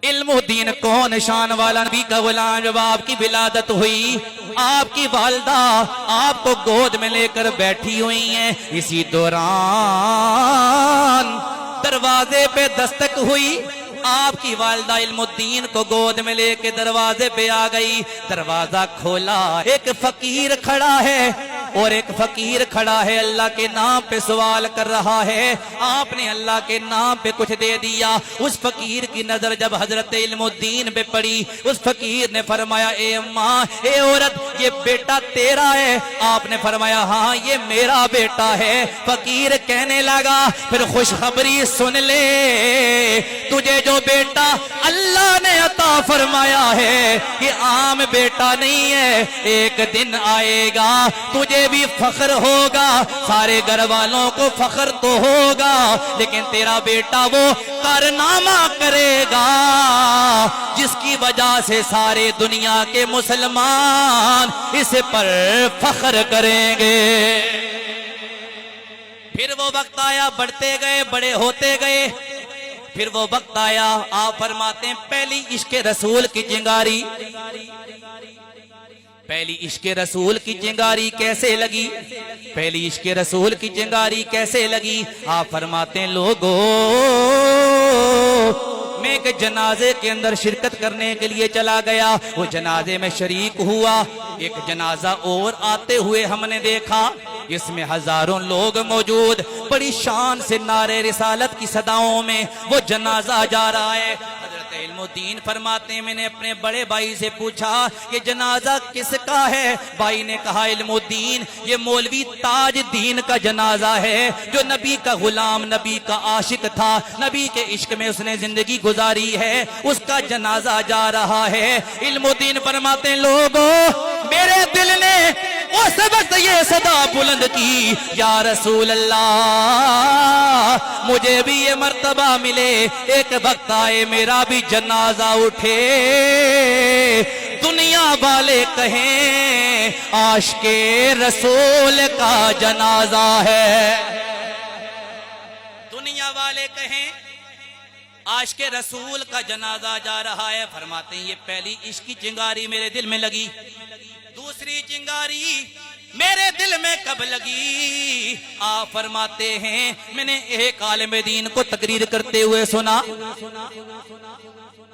इल्मुद्दीन कौन शान वाला नबी का गुलाम, जब आपकी विलादत हुई आपकी वालदा आपको गोद में लेकर बैठी हुई हैं। इसी दौरान दरवाजे पे दस्तक हुई, आपकी वालदा इल्मुद्दीन को गोद में लेके दरवाजे पे आ गई। दरवाजा खोला, एक फकीर खड़ा है और एक फकीर खड़ा है, अल्लाह के नाम पे सवाल कर रहा है। आपने अल्लाह के नाम पे कुछ दे दिया। उस फकीर की नजर जब हजरत इल्मुद्दीन पे पड़ी, उस फकीर ने फरमाया, ए अम्मा, ए औरत, ये बेटा तेरा है? आपने फरमाया, हाँ ये मेरा बेटा है। फकीर कहने लगा, फिर खुशखबरी सुन ले, तुझे जो बेटा अल्लाह ने अता फरमाया है कि आम बेटा नहीं है, एक दिन आएगा तुझे भी फख्र होगा, सारे घर वालों को फख्र तो होगा, लेकिन तेरा बेटा वो कारनामा करेगा जिसकी वजह से सारे दुनिया के मुसलमान इस पर फख्र करेंगे। फिर वो वक्त आया, बढ़ते गए, बड़े होते गए। फिर वो वक्त आया, आप फरमाते हैं, पहली इश्क रसूल की चिंगारी, पहली इश्क रसूल की चिंगारी कैसे लगी? पहली इश्क रसूल की चिंगारी कैसे लगी? आप फरमाते हैं, लोगों, मैं एक जनाजे के अंदर शिरकत करने के लिए चला गया, वो जनाजे में शरीक हुआ। एक जनाजा और आते हुए हमने देखा, इसमें हजारों लोग मौजूद, बड़ी शान से नारे रिसालत की सदाओं में वो जनाजा जा रहा है। इल्मुद्दीन फरमाते हैं, मैंने अपने बड़े भाई से पूछा कि जनाजा किसका है? भाई ने कहा, इल्मुद्दीन, ये मौलवी ताजुद्दीन का जनाजा है, जो नबी का गुलाम, नबी का आशिक था, नबी के इश्क में उसने जिंदगी गुजारी है, उसका जनाजा जा रहा है। इल्मुद्दीन फरमाते हैं, लोगों, मेरे दिल ने उस वक्त ये सदा बुलंद की, या रसूल अल्लाह, मुझे भी ये मर्तबा मिले, एक वक्त आए मेरा भी जनाजा उठे, दुनिया वाले कहें आशिके रसूल का जनाजा है। दुनिया वाले कहें आशिके रसूल का जनाजा जा रहा है। फरमाते हैं, ये पहली इश्क की चिंगारी मेरे दिल में लगी। दूसरी चिंगारी मेरे दिल में कब लगी? आप फरमाते हैं, मैंने एक आलिम दीन को तकरीर करते हुए सुना,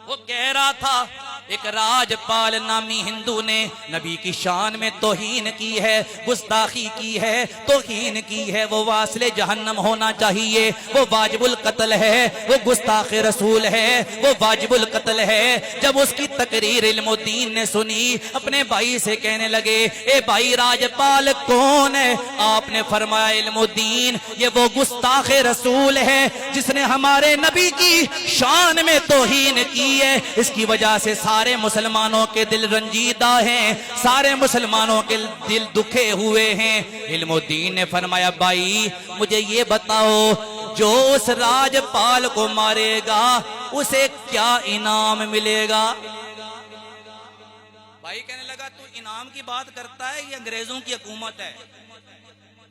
वो कह रहा था, एक राजपाल नामी हिंदू ने नबी की शान में तौहीन की है, गुस्ताखी की है, तौहीन की है, वो वासिले जहन्नम होना चाहिए, वो वाजिबुल कत्ल है, वो गुस्ताख रसूल है, वो वाजिबुल कत्ल है। जब उसकी तकरीर इल्मुद्दीन ने सुनी, अपने भाई से कहने लगे, ए भाई, राजपाल कौन है? आपने फरमाया, इल्मुद्दीन, ये वो गुस्ताख रसूल है जिसने हमारे नबी की शान में तौहीन की है। इसकी वजह से सारे मुसलमानों के दिल रंजीदा हैं, सारे मुसलमानों के दिल दुखे हुए हैं। इल्मुद्दीन ने फरमाया, भाई मुझे ये बताओ, जो उस राजपाल को मारेगा उसे क्या इनाम मिलेगा? भाई कहने लगा, तू इनाम की बात करता है, ये अंग्रेजों की हुकूमत है,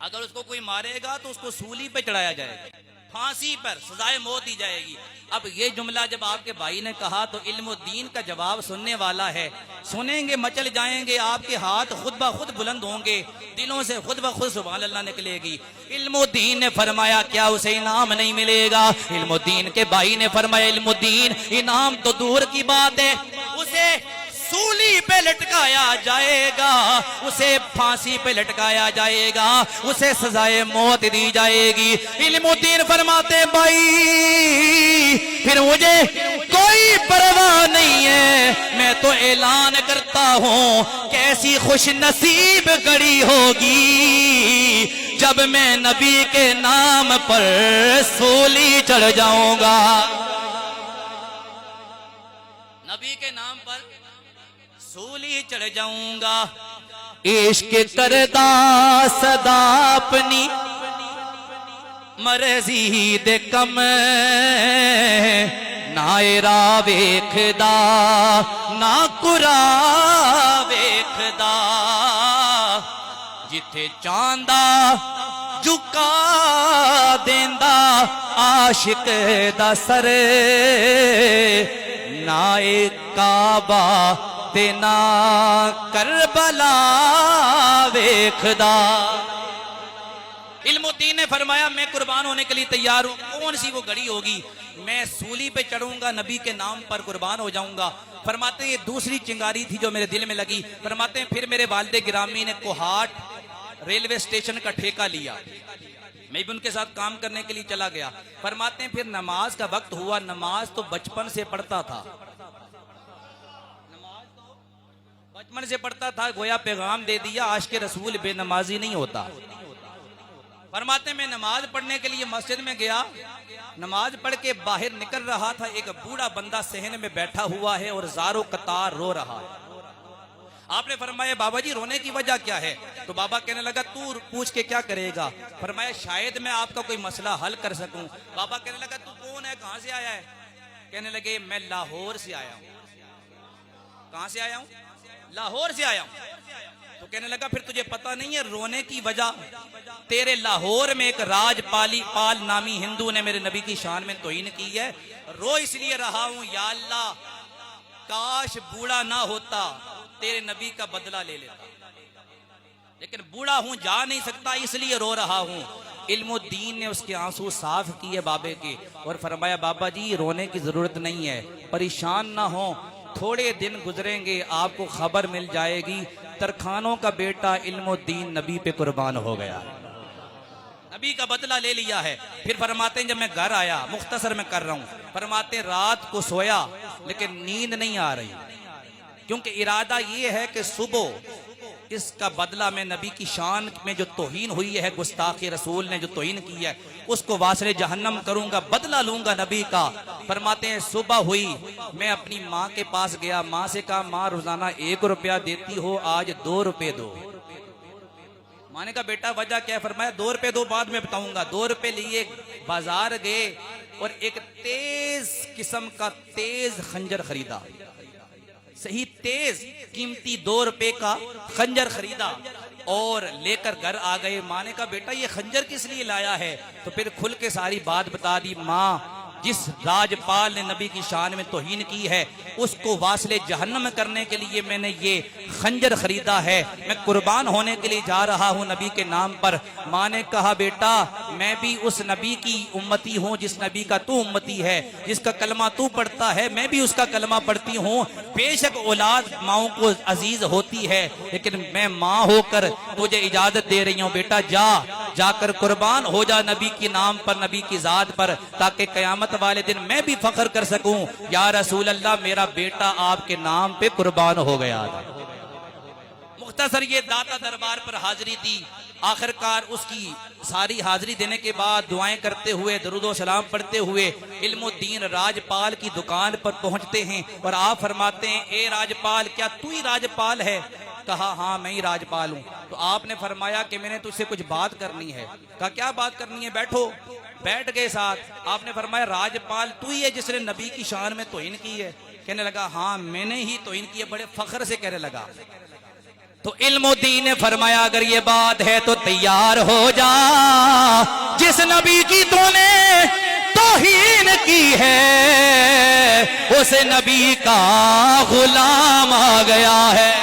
अगर उसको कोई मारेगा तो उसको सूली पे चढ़ाया जाएगा, फांसी पर सजाए मौत दी जाएगी। अब ये जुमला जब आपके भाई ने कहा तो इल्मुद्दीन का जवाब सुनने वाला है, सुनेंगे मचल जाएंगे, आपके हाथ खुद ब खुद बुलंद होंगे, दिलों से खुद ब खुद सुभान अल्लाह निकलेगी। इल्मुद्दीन ने फरमाया, क्या उसे इनाम नहीं मिलेगा? इल्मुद्दीन के भाई ने फरमाया, इल्मुद्दीन, इनाम तो दूर की बात है, उसे सूली पे लटकाया जाएगा, उसे फांसी पे लटकाया जाएगा, उसे सजाए मौत दी जाएगी। इल्मुद्दीन फरमाते, भाई फिर मुझे कोई परवाह नहीं है, मैं तो ऐलान करता हूं, कैसी खुश नसीब घड़ी होगी जब मैं नबी के नाम पर सूली चढ़ जाऊंगा। नबी के नाम पर सूली चढ़ जाऊंगा। इश्क करदा सदा अपनी मर्जी दे कम, नायरा वेखदा ना कुरा वेखदा, जिथे चांदा झुका देंदा आशिक दा सर, ना एक काबा ते ना करबला वेखदा। इल्मुद्दीन ने फरमाया मैं कुर्बान होने के लिए तैयार हूं। कौन सी वो घड़ी होगी, मैं सूली पे चढ़ूंगा, नबी के नाम पर कुर्बान हो जाऊंगा। फरमाते हैं ये दूसरी चिंगारी थी जो मेरे दिल में लगी। फरमाते हैं फिर मेरे वालिद गिरामी ने कोहाट रेलवे स्टेशन का ठेका लिया, मैं भी उनके साथ काम करने के लिए चला गया। फरमाते हैं फिर नमाज का वक्त हुआ, नमाज तो बचपन से पढ़ता था, बचपन से पढ़ता था, गोया पैगाम दे दिया आज के रसूल बेनमाजी नहीं होता। फरमाते मैं नमाज पढ़ने के लिए मस्जिद में गया, नमाज पढ़ के बाहर निकल रहा था, एक बूढ़ा बंदा सहन में बैठा हुआ है और ज़ारो कतार रो रहा है। आपने फरमाया बाबा जी रोने की वजह क्या है? तो बाबा कहने लगा तू पूछ के क्या करेगा? फरमाया शायद मैं आपका कोई मसला हल कर सकूं। बाबा कहने लगा तू कौन है, कहां से आया है? कहने लगे मैं लाहौर से आया हूं। कहां से आया हूं? लाहौर से आया हूं। तो कहने लगा फिर तुझे पता नहीं है रोने की वजह? तेरे लाहौर में एक पाल नामी हिंदू ने मेरे नबी की शान में तौहीन की है, रो इसलिए रहा हूं या अल्लाह काश बूढ़ा ना होता, तेरे नबी का बदला ले लेता, लेकिन बूढ़ा हूं जा नहीं सकता इसलिए रो रहा हूं। इल्मुद्दीन ने उसके आंसू साफ किए बाबे के और फरमाया बाबा जी रोने की जरूरत नहीं है, परेशान ना हो, थोड़े दिन गुजरेंगे आपको खबर मिल जाएगी तरखानों का बेटा इल्मुद्दीन नबी पे कुर्बान हो गया, नबी का बदला ले लिया है। फिर फरमाते हैं जब मैं घर आया, मुख्तसर में कर रहा हूं, फरमाते हैं रात को सोया लेकिन नींद नहीं आ रही, क्योंकि इरादा ये है कि सुबह इसका बदला मैं नबी की शान में जो तौहीन हुई है, गुस्ताखी रसूल ने जो तौहीन की है उसको वासले जहन्नम करूंगा, बदला लूंगा नबी का। फरमाते हैं सुबह हुई, मैं अपनी माँ के पास गया, माँ से कहा माँ रोजाना 1 रुपया देती हो, आज 2 रुपए दो। माँ ने कहा बेटा वजह क्या है? फरमाया 2 रुपए दो, बाद में बताऊंगा। 2 रुपए लिए बाजार गए और एक तेज किस्म का तेज खंजर खरीदा, सही तेज कीमती 2 रुपए का खंजर खरीदा और लेकर घर आ गए। माँ ने कहा बेटा ये खंजर किस लिए लाया है? तो फिर खुल के सारी बात बता दी। माँ जिस राजपाल ने नबी की शान में तौहीन की है उसको वासले जहन्नम करने के लिए मैंने ये खंजर खरीदा है, मैं कुर्बान होने के लिए जा रहा हूँ नबी के नाम पर। माँ ने कहा बेटा मैं भी उस नबी की उम्मती हूँ जिस नबी का तू उम्मती है, जिसका कलमा तू पढ़ता है मैं भी उसका कलमा पढ़ती हूँ। बेशक औलाद माओ को अजीज होती है, लेकिन मैं माँ होकर तुझे इजाजत दे रही हूँ बेटा जाकर कुर्बान हो जा नबी के नाम पर, नबी की जात पर, ताकि कयामत वाले दिन मैं भी फख्र कर सकूं या रसूल अल्लाह मेरा बेटा आपके नाम पे कुर्बान हो गया था। मुख्तसर ये दाता दरबार पर हाजिरी दी। आखिरकार उसकी सारी हाजिरी देने के बाद दुआएं करते हुए दरूदो सलाम पढ़ते हुए इल्मुद्दीन राजपाल की दुकान पर पहुंचते हैं और आप फरमाते हैं ए राजपाल क्या तू ही राजपाल है? कहा हाँ मैं ही राजपाल हूँ। तो आपने फरमाया कि मैंने तुझसे कुछ बात करनी है। कहा क्या बात करनी है? बैठो। बैठ गए साथ। आपने फरमाया राजपाल तू ही है जिसने नबी की शान में तौहीन की है? कहने लगा हाँ मैंने ही तौहीन की है, बड़े फख्र से कहने लगा। तो इल्मुद्दीन ने फरमाया अगर ये बात है तो तैयार हो जा, जिस नबी की तूने तौहीन की है उस नबी का गुलाम आ गया है,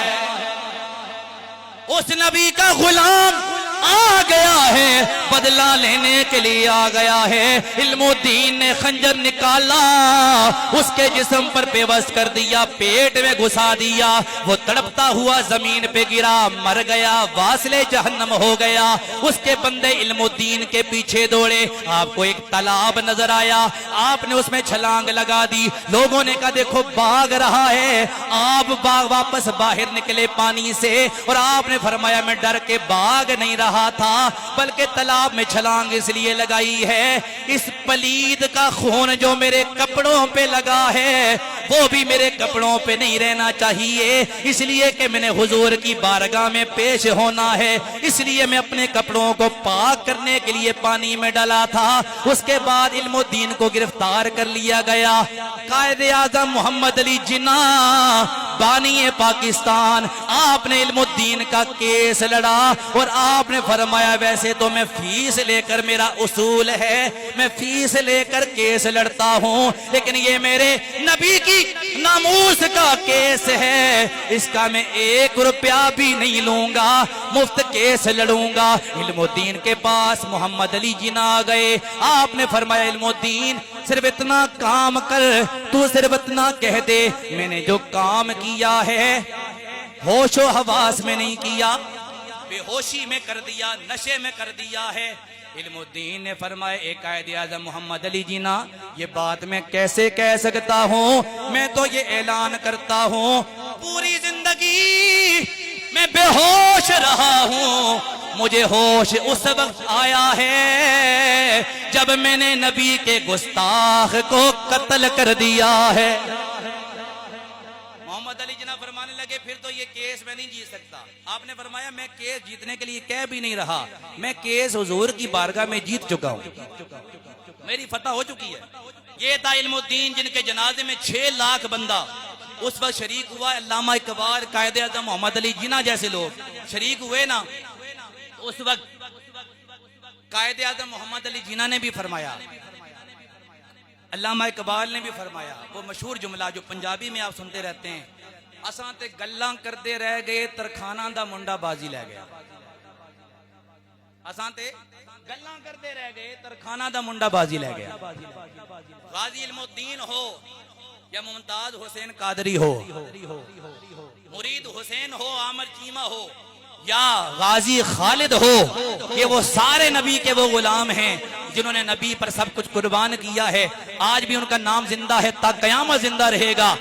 उस नबी का गुलाम आ गया है, बदला लेने के लिए आ गया है। इल्मुद्दीन ने खंजर निकाला, उसके जिस्म पर बेबस कर दिया, पेट में घुसा दिया, वो तड़पता हुआ जमीन पे गिरा, मर गया, वासले जहन्नम हो गया। उसके बंदे इल्मुद्दीन के पीछे दौड़े। आपको एक तालाब नजर आया, आपने उसमें छलांग लगा दी। लोगों ने कहा देखो भाग रहा है। आप वापस बाहर निकले पानी से और आपने फरमाया मैं डर के भाग नहीं रहा था, बल्कि तालाब में छलांग इसलिए लगाई है इस पलीद का खून जो मेरे कपड़ों पे लगा है वो भी मेरे कपड़ों पे नहीं रहना चाहिए, इसलिए कि मैंने हुजूर की बारगाह में पेश होना है, इसलिए मैं अपने कपड़ों को पाक करने के लिए पानी में डाला था। उसके बाद इल्मुद्दीन को गिरफ्तार कर लिया गया। कायदे आजम मोहम्मद अली जिन्ना बानी पाकिस्तान, आपने इल्मुद्दीन इल्मुद्दीन का केस लड़ा और आपने फरमाया वैसे तो मैं फीस लेकर, मेरा उसूल है मैं फीस लेकर केस लड़ता हूं, लेकिन ये मेरे नबी की नामूस का केस है, इसका मैं 1 रुपया भी नहीं लूंगा, मुफ्त केस लड़ूंगा। इल्मुद्दीन के पास मोहम्मद अली जिन्ना आ गए। आपने फरमाया इल्मुद्दीन सिर्फ इतना काम कर, तू सिर्फ इतना कह दे मैंने जो काम किया है होशो हवास में नहीं किया, बेहोशी में कर दिया, नशे में कर दिया है। इल्मुद्दीन ने फरमाया एक कायदे आज़म मोहम्मद अली जिन्ना, ये बात मैं कैसे कह सकता हूँ, मैं तो ये ऐलान करता हूँ पूरी जिंदगी मैं बेहोश रहा हूँ, मुझे होश उस वक्त आया है जब मैंने नबी के गुस्ताख को कत्ल कर दिया है। मोहम्मद अली जिन्ना फरमाने लगे फिर तो ये केस मैं नहीं जीत सकता। आपने फरमाया मैं केस जीतने के लिए कह भी नहीं रहा, मैं केस हुजूर की बारगाह में जीत चुका हूँ, मेरी फतह हो चुकी है। ये था इल्मुद्दीन जिनके जनाजे में 6 लाख बंदा उस वक्त शरीक हुआ। अल्लामा इकबाल, कायदे आज़म मोहम्मद अली जिन्ना जैसे लोग शरीक हुए ना, उस वक्त कायदे आज़म मोहम्मद अली जिन्ना ने भी फरमाया, अल्लामा इकबाल ने भी फरमाया वो मशहूर जुमला जो पंजाबी में आप सुनते रहते हैं, असां ते गल्लां करते रह गए तरखाना दा मुंडा बाजी लै गया। असां ते गल्लां करते रह गए तरखाना दा मुंडा बाजी लै गया। गाजी इल्मुद्दीन हो या मुमताज हुसैन कादरी हो, मुरीद हुसैन हो, आमर चीमा हो या गाजी खालिद हो, ये वो सारे नबी के वो गुलाम हैं जिन्होंने नबी पर सब कुछ कुर्बान किया है। आज भी उनका नाम जिंदा है, ता कयामत जिंदा रहेगा।